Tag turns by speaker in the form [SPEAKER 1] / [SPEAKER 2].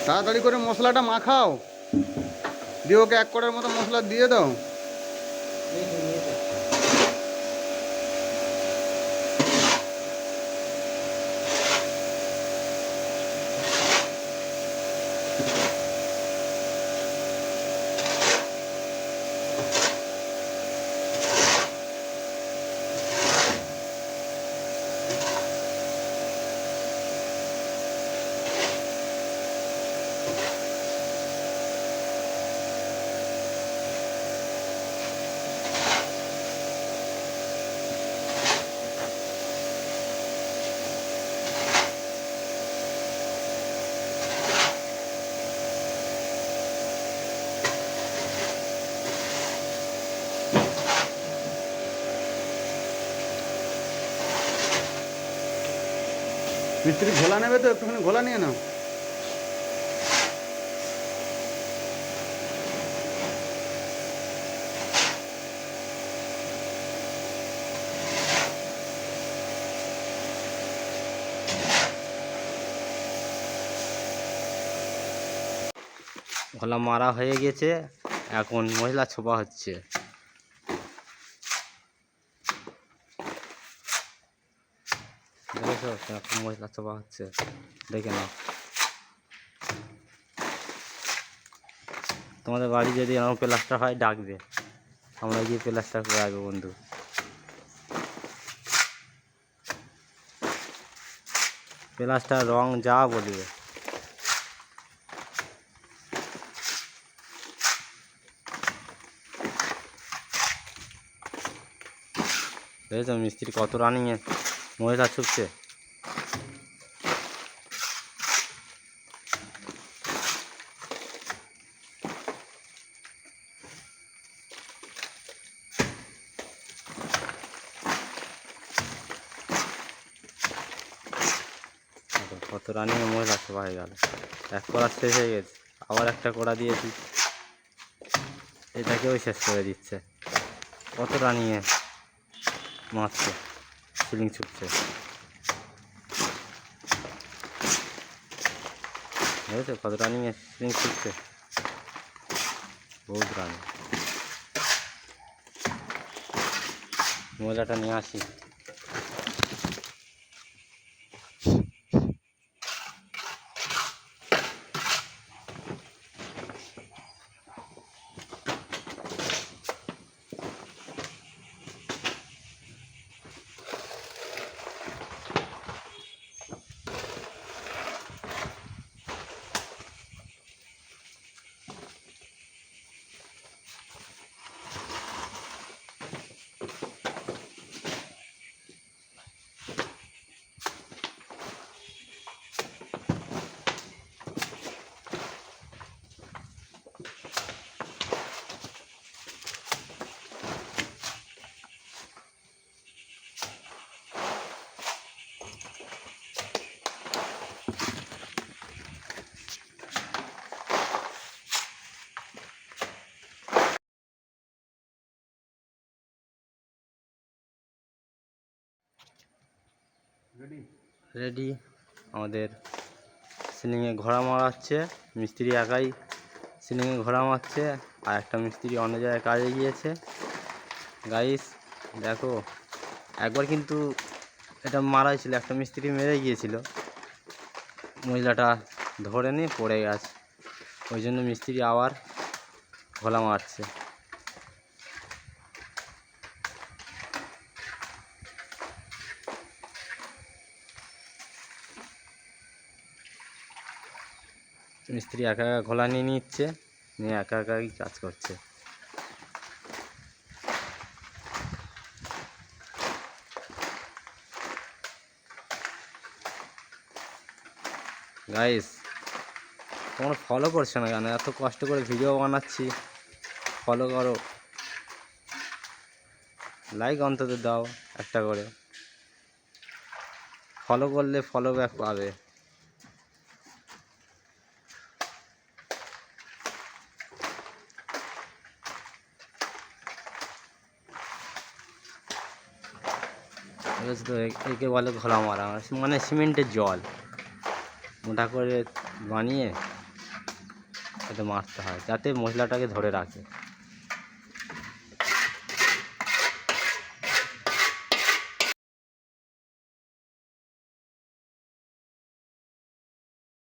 [SPEAKER 1] তাড়াতাড়ি করে মশলাটা মাখাও, দিয়ে ওকে 1 কড়ার মতো মশলা দিয়ে দাও। মিস্ত্রি ঘোলা নেবে তো, একটুখানি ঘোলা নিয়ে নাও।
[SPEAKER 2] ঘোলা মারা হয়ে গেছে, এখন মশলা ছোপা হচ্ছে। দেখেছো এখন মশলা ছোপা হচ্ছে, দেখে নাও। তোমাদের বাড়ি যদি এরকম প্লাস্টার হয় ডাকবে, আমরা গিয়ে প্লাস্টার করে আসবো বন্ধু। প্লাস্টার রং যা বলবে। দেখেছো মিস্ত্রি কত রানিংয়ে মশলা ছুপছে। কত রানিংয়ে মশলা ছোপা হয়ে গেল। 1 কড়া শেষ হয়ে গেছে, আবার একটা কড়া দিয়েছি, এটাকেও শেষ করে দিচ্ছে। কত রানিংয়ে মারছে, সিলিং ছুটছে। বুঝেছো কত রানিংয়ে সিলিং ছুটছে, বহুত রানিং। ময়লাটা নিয়ে আসি। রেডি আমাদের সিলিংয়ে ঘোড়া মারা হচ্ছে। মিস্ত্রি একাই সিলিংয়ে ঘোড়া মারছে, আর একটা মিস্ত্রি অন্য জায়গায় কাজে গিয়েছে। গাইস দেখো, একবার কিন্তু এটা মারা ছিল, একটা মিস্ত্রি মেরে গিয়েছিল, মহিলাটা ধরে নিয়ে পড়ে গেছে, ওই জন্য মিস্ত্রি আবার ঘোলা মারছে। মিস্ত্রি একা একা ঘোলা নিয়ে নিচ্ছে, নিয়ে একা একাই কাজ করছে। গাইস তোমরা ফলো করছো না কেন? এত কষ্ট করে ভিডিও বানাচ্ছি, ফলো করো, লাইক অন্তত দাও একটা করে। ফলো করলে ফলো ব্যাক পাবে। তো একে বলে ঘোলা মারা, মানে সিমেন্টের জল মোটা করে বানিয়ে এতে মারতে হয় যাতে মশলাটাকে ধরে রাখে।